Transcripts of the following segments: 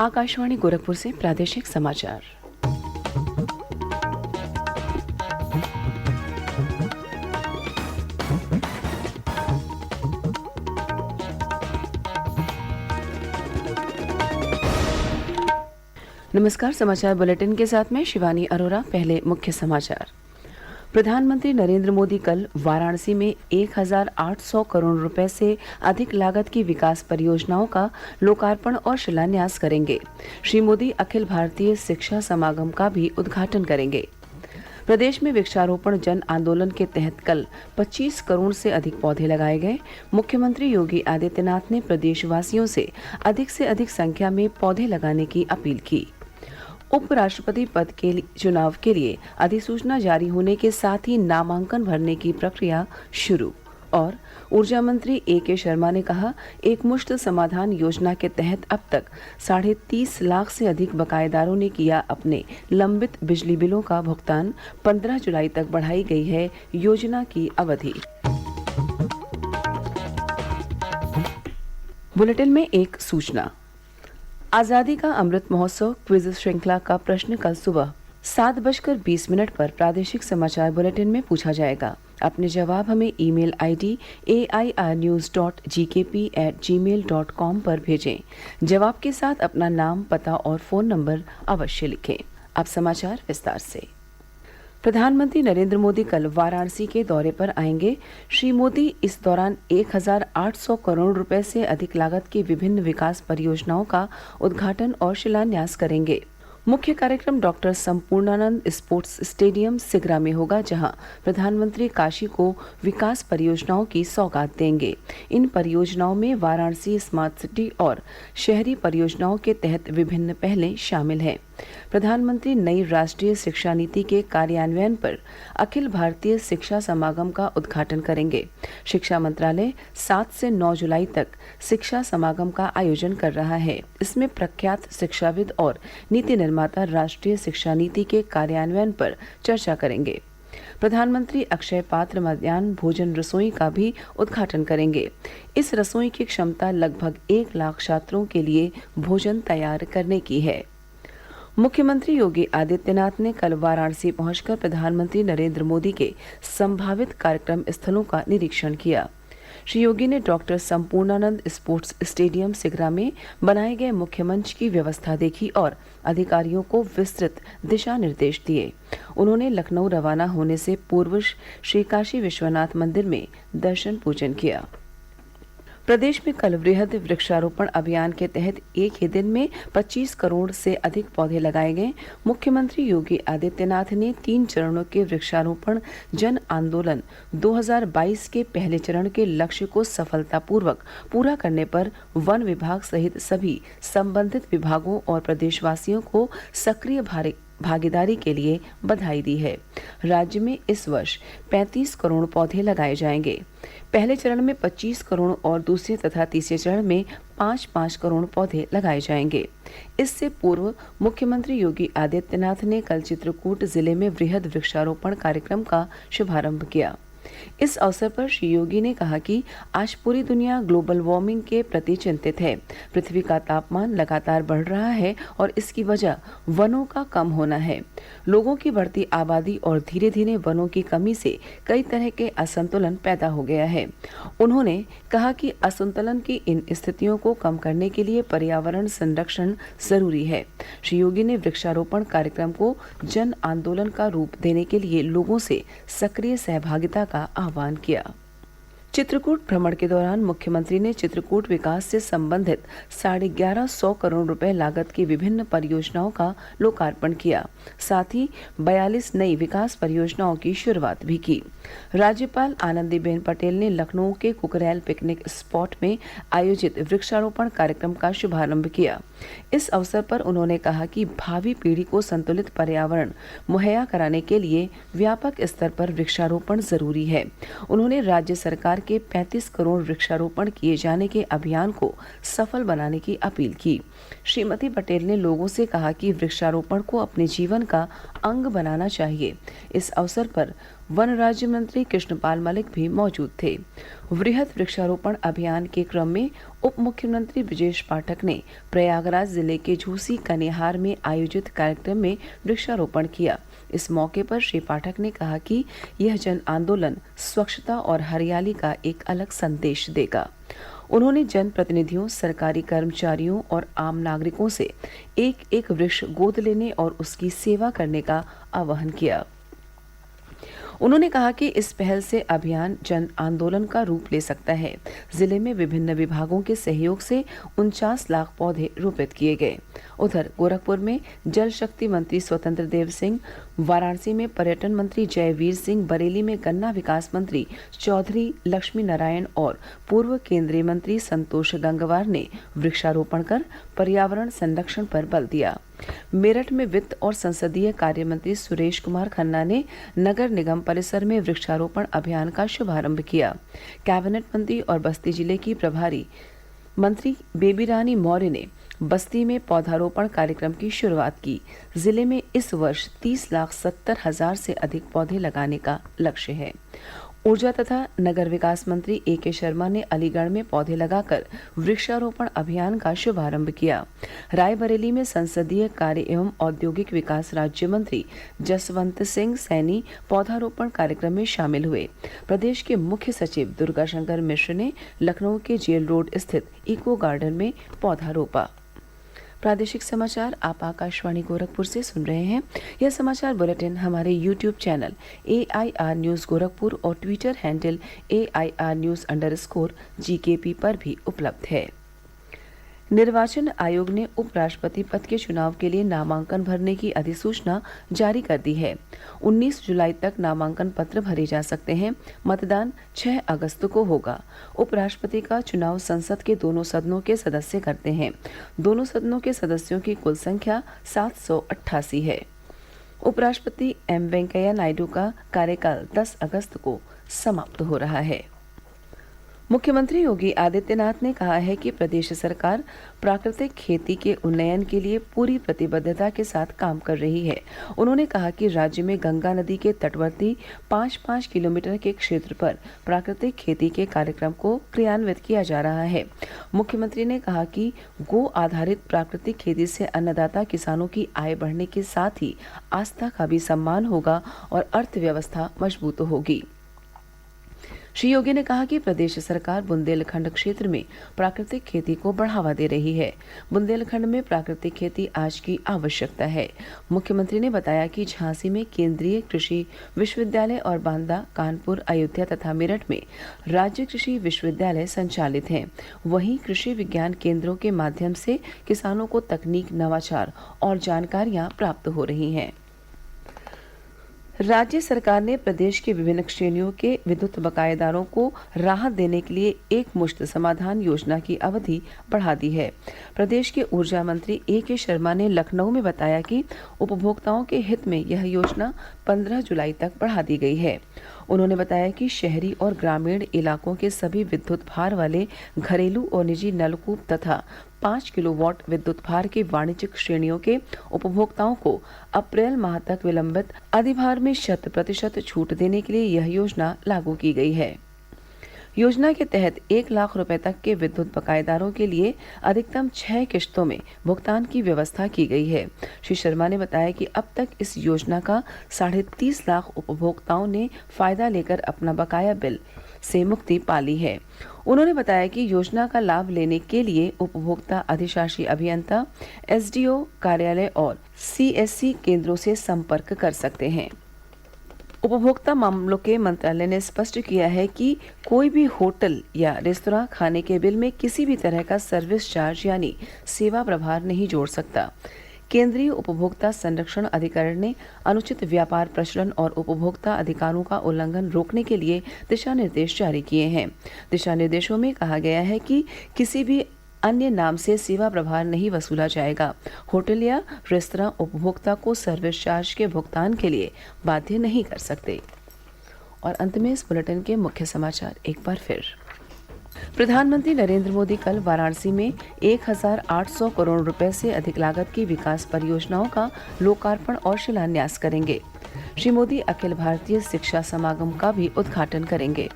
आकाशवाणी गोरखपुर से प्रादेशिक समाचार। नमस्कार, समाचार बुलेटिन के साथ मैं शिवानी अरोरा। पहले मुख्य समाचार। प्रधानमंत्री नरेंद्र मोदी कल वाराणसी में 1,800 करोड़ रुपए से अधिक लागत की विकास परियोजनाओं का लोकार्पण और शिलान्यास करेंगे। श्री मोदी अखिल भारतीय शिक्षा समागम का भी उद्घाटन करेंगे। प्रदेश में वृक्षारोपण जन आंदोलन के तहत कल 25 करोड़ से अधिक पौधे लगाए गए। मुख्यमंत्री योगी आदित्यनाथ ने प्रदेशवासियों से अधिक संख्या में पौधे लगाने की अपील की। उपराष्ट्रपति पद के चुनाव के लिए अधिसूचना जारी होने के साथ ही नामांकन भरने की प्रक्रिया शुरू। और ऊर्जा मंत्री A.K. शर्मा ने कहा, एक मुश्त समाधान योजना के तहत अब तक 30.5 लाख से अधिक बकायेदारों ने किया अपने लंबित बिजली बिलों का भुगतान। 15 जुलाई तक बढ़ाई गई है योजना की अवधि। बुलेटिन में एक सूचना। आजादी का अमृत महोत्सव क्विज श्रृंखला का प्रश्न कल सुबह 7:20 पर प्रादेशिक समाचार बुलेटिन में पूछा जाएगा। अपने जवाब हमें ईमेल आईडी airnews.gkp@gmail.com पर भेजें। जवाब के साथ अपना नाम, पता और फोन नंबर अवश्य लिखें। अब समाचार विस्तार से। प्रधानमंत्री नरेंद्र मोदी कल वाराणसी के दौरे पर आएंगे। श्री मोदी इस दौरान 1,800 करोड़ रुपए से अधिक लागत की विभिन्न विकास परियोजनाओं का उद्घाटन और शिलान्यास करेंगे। मुख्य कार्यक्रम doctor Sampurnanand sports stadium Sigra में होगा, जहां प्रधानमंत्री काशी को विकास परियोजनाओं की सौगात देंगे। इन परियोजनाओं में वाराणसी स्मार्ट सिटी और शहरी परियोजनाओं के तहत विभिन्न पहलें शामिल हैं। प्रधानमंत्री नई राष्ट्रीय शिक्षा नीति के कार्यान्वयन पर अखिल भारतीय शिक्षा समागम का उद्घाटन करेंगे। शिक्षा मंत्रालय 7 से 9 जुलाई तक शिक्षा समागम का आयोजन कर रहा है। इसमें प्रख्यात शिक्षाविद और नीति निर्माता राष्ट्रीय शिक्षा नीति के कार्यान्वयन पर चर्चा करेंगे। प्रधानमंत्री अक्षय पात्र मध्याह्न भोजन रसोई का भी उद्घाटन करेंगे। इस रसोई की क्षमता लगभग 1 लाख छात्रों के लिए भोजन तैयार करने की है। मुख्यमंत्री योगी आदित्यनाथ ने कल वाराणसी पहुंचकर प्रधानमंत्री नरेंद्र मोदी के संभावित कार्यक्रम स्थलों का निरीक्षण किया। श्री योगी ने doctor Sampurnanand sports stadium Sigra में बनाए गए मुख्य मंच की व्यवस्था देखी और अधिकारियों को विस्तृत दिशा निर्देश दिए। उन्होंने लखनऊ रवाना होने से पूर्व श्री काशी विश्वनाथ मंदिर में दर्शन पूजन किया। प्रदेश में कल वृहद वृक्षारोपण अभियान के तहत एक ही दिन में 25 करोड़ से अधिक पौधे लगाए गए। मुख्यमंत्री योगी आदित्यनाथ ने 3 चरणों के वृक्षारोपण जन आंदोलन 2022 के पहले चरण के लक्ष्य को सफलतापूर्वक पूरा करने पर वन विभाग सहित सभी संबंधित विभागों और प्रदेशवासियों को सक्रिय भागीदारी के लिए बधाई दी है। राज्य में इस वर्ष 35 करोड़ पौधे लगाए जाएंगे। पहले चरण में 25 करोड़ और दूसरे तथा तीसरे चरण में 5-5 करोड़ पौधे लगाए जाएंगे। इससे पूर्व मुख्यमंत्री योगी आदित्यनाथ ने कल चित्रकूट जिले में वृहद वृक्षारोपण कार्यक्रम का शुभारंभ किया। इस अवसर पर श्री योगी ने कहा कि आज पूरी दुनिया ग्लोबल वार्मिंग के प्रति चिंतित है। पृथ्वी का तापमान लगातार बढ़ रहा है और इसकी वजह वनों का कम होना है। लोगों की बढ़ती आबादी और धीरे धीरे वनों की कमी से कई तरह के असंतुलन पैदा हो गया है। उन्होंने कहा कि असंतुलन की इन स्थितियों को कम करने के लिए पर्यावरण संरक्षण जरूरी है। श्री योगी ने वृक्षारोपण कार्यक्रम को जन आंदोलन का रूप देने के लिए लोगों से सक्रिय सहभागिता का आह्वान किया। चित्रकूट भ्रमण के दौरान मुख्यमंत्री ने चित्रकूट विकास से संबंधित 1150 करोड़ रुपए लागत की विभिन्न परियोजनाओं का लोकार्पण किया। साथ ही 42 नई विकास परियोजनाओं की शुरुआत भी की। राज्यपाल आनंदीबेन पटेल ने लखनऊ के कुकरेल पिकनिक स्पॉट में आयोजित वृक्षारोपण कार्यक्रम का शुभारंभ किया। इस अवसर पर उन्होंने कहा कि भावी पीढ़ी को संतुलित पर्यावरण मुहैया कराने के लिए व्यापक स्तर पर वृक्षारोपण जरूरी है। उन्होंने राज्य सरकार के 35 करोड़ वृक्षारोपण किए जाने के अभियान को सफल बनाने की अपील की। श्रीमती पटेल ने लोगों से कहा कि वृक्षारोपण को अपने जीवन का अंग बनाना चाहिए। इस अवसर पर वन राज्य मंत्री कृष्णपाल मलिक भी मौजूद थे। वृहद वृक्षारोपण अभियान के क्रम में उप मुख्यमंत्री ब्रजेश पाठक ने प्रयागराज जिले के झूसी कनिहार में आयोजित कार्यक्रम में वृक्षारोपण किया। इस मौके पर श्री पाठक ने कहा कि यह जन आंदोलन स्वच्छता और हरियाली का एक अलग संदेश देगा। उन्होंने जनप्रतिनिधियों, सरकारी कर्मचारियों और आम नागरिकों से एक एक वृक्ष गोद लेने और उसकी सेवा करने का आह्वान किया। उन्होंने कहा कि इस पहल से अभियान जन आंदोलन का रूप ले सकता है। जिले में विभिन्न विभागों के सहयोग से 49 लाख पौधे रोपित किए गए। उधर गोरखपुर में जल शक्ति मंत्री स्वतंत्र देव सिंह, वाराणसी में पर्यटन मंत्री जयवीर सिंह, बरेली में गन्ना विकास मंत्री चौधरी लक्ष्मी नारायण और पूर्व केंद्रीय मंत्री संतोष गंगवार ने वृक्षारोपण कर पर्यावरण संरक्षण पर बल दिया। मेरठ में वित्त और संसदीय कार्य मंत्री सुरेश कुमार खन्ना ने नगर निगम परिसर में वृक्षारोपण अभियान का शुभारंभ किया। कैबिनेट मंत्री और बस्ती जिले की प्रभारी मंत्री बेबी रानी मौर्य ने बस्ती में पौधारोपण कार्यक्रम की शुरुआत की। जिले में इस वर्ष 30,70,000 से अधिक पौधे लगाने का लक्ष्य है। ऊर्जा तथा नगर विकास मंत्री A.K. शर्मा ने अलीगढ़ में पौधे लगाकर वृक्षारोपण अभियान का शुभारंभ किया। रायबरेली में संसदीय कार्य एवं औद्योगिक विकास राज्य मंत्री जसवंत सिंह सैनी पौधारोपण कार्यक्रम में शामिल हुए। प्रदेश के मुख्य सचिव दुर्गाशंकर मिश्र ने लखनऊ के जेल रोड स्थित इको गार्डन में पौधा रोपा। प्रादेशिक समाचार आप आकाशवाणी गोरखपुर से सुन रहे हैं। यह समाचार बुलेटिन हमारे YouTube channel AIR news Gorakhpur और ट्विटर हैंडल AIR न्यूज़_GKP पर भी उपलब्ध है। निर्वाचन आयोग ने उपराष्ट्रपति पद के चुनाव के लिए नामांकन भरने की अधिसूचना जारी कर दी है। 19 जुलाई तक नामांकन पत्र भरे जा सकते हैं। मतदान 6 अगस्त को होगा। उपराष्ट्रपति का चुनाव संसद के दोनों सदनों के सदस्य करते हैं। दोनों सदनों के सदस्यों की कुल संख्या 788 है। उपराष्ट्रपति M वेंकैया नायडू का कार्यकाल 10 अगस्त को समाप्त हो रहा है। मुख्यमंत्री योगी आदित्यनाथ ने कहा है कि प्रदेश सरकार प्राकृतिक खेती के उन्नयन के लिए पूरी प्रतिबद्धता के साथ काम कर रही है। उन्होंने कहा कि राज्य में गंगा नदी के तटवर्ती 5-5 किलोमीटर के क्षेत्र पर प्राकृतिक खेती के कार्यक्रम को क्रियान्वित किया जा रहा है। मुख्यमंत्री ने कहा कि गो आधारित प्राकृतिक खेती से अन्नदाता किसानों की आय बढ़ने के साथ ही आस्था का भी सम्मान होगा और अर्थव्यवस्था मजबूत होगी। श्री योगी ने कहा कि प्रदेश सरकार बुंदेलखंड क्षेत्र में प्राकृतिक खेती को बढ़ावा दे रही है। बुंदेलखंड में प्राकृतिक खेती आज की आवश्यकता है। मुख्यमंत्री ने बताया कि झांसी में केंद्रीय कृषि विश्वविद्यालय और बांदा, कानपुर, अयोध्या तथा मेरठ में राज्य कृषि विश्वविद्यालय संचालित हैं। वहीं कृषि विज्ञान केंद्रों के माध्यम से किसानों को तकनीक, नवाचार और जानकारियां प्राप्त हो रही हैं। राज्य सरकार ने प्रदेश के विभिन्न श्रेणियों के विद्युत बकायेदारों को राहत देने के लिए एक मुश्त समाधान योजना की अवधि बढ़ा दी है। प्रदेश के ऊर्जा मंत्री A.K. शर्मा ने लखनऊ में बताया कि उपभोक्ताओं के हित में यह योजना 15 जुलाई तक बढ़ा दी गई है। उन्होंने बताया कि शहरी और ग्रामीण इलाकों के सभी विद्युत भार वाले घरेलू और निजी नलकूप तथा 5 किलोवाट विद्युत भार के वाणिज्यिक श्रेणियों के उपभोक्ताओं को अप्रैल माह तक विलंबित अधिभार में 100% छूट देने के लिए यह योजना लागू की गई है। योजना के तहत 1 लाख रुपए तक के विद्युत बकायेदारों के लिए अधिकतम 6 किश्तों में भुगतान की व्यवस्था की गई है। श्री शर्मा ने बताया कि अब तक इस योजना का 30.5 लाख उपभोक्ताओं ने फायदा लेकर अपना बकाया बिल से मुक्ति पा ली है। उन्होंने बताया कि योजना का लाभ लेने के लिए उपभोक्ता अधिशासी अभियंता, SDO कार्यालय और CSC केंद्रों से संपर्क कर सकते हैं। उपभोक्ता मामलों के मंत्रालय ने स्पष्ट किया है कि कोई भी होटल या रेस्तरां खाने के बिल में किसी भी तरह का सर्विस चार्ज यानी सेवा प्रभार नहीं जोड़ सकता। केंद्रीय उपभोक्ता संरक्षण अधिकरण ने अनुचित व्यापार प्रचलन और उपभोक्ता अधिकारों का उल्लंघन रोकने के लिए दिशा निर्देश जारी किए हैं। दिशा निर्देशों में कहा गया है कि किसी भी अन्य नाम से सेवा प्रभार नहीं वसूला जाएगा। होटल या रेस्तरां उपभोक्ता को सर्विस चार्ज के भुगतान के लिए बाध्य नहीं कर सकते। और अंत में इस बुलेटिन के मुख्य समाचार एक बार फिर। प्रधानमंत्री नरेंद्र मोदी कल वाराणसी में 1,800 करोड़ रुपए से अधिक लागत की विकास परियोजनाओं का लोकार्पण और शिलान्यास करेंगे। श्री मोदी अखिल भारतीय शिक्षा समागम का भी उद्घाटन करेंगे।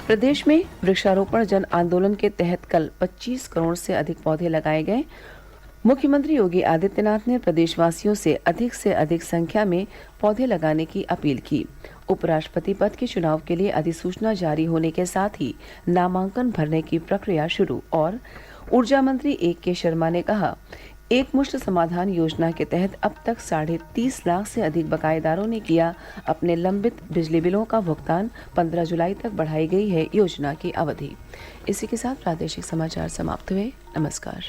प्रदेश में वृक्षारोपण जन आंदोलन के तहत कल 25 करोड़ से अधिक पौधे लगाए गए। मुख्यमंत्री योगी आदित्यनाथ ने प्रदेशवासियों से अधिक संख्या में पौधे लगाने की अपील की। उपराष्ट्रपति पद के चुनाव के लिए अधिसूचना जारी होने के साथ ही नामांकन भरने की प्रक्रिया शुरू। और ऊर्जा मंत्री A.K. शर्मा ने कहा, एक मुश्त समाधान योजना के तहत अब तक 30.5 लाख से अधिक बकायेदारों ने किया अपने लंबित बिजली बिलों का भुगतान। 15 जुलाई तक बढ़ाई गई है योजना की अवधि। इसी के साथ प्रादेशिक समाचार समाप्त हुए। नमस्कार।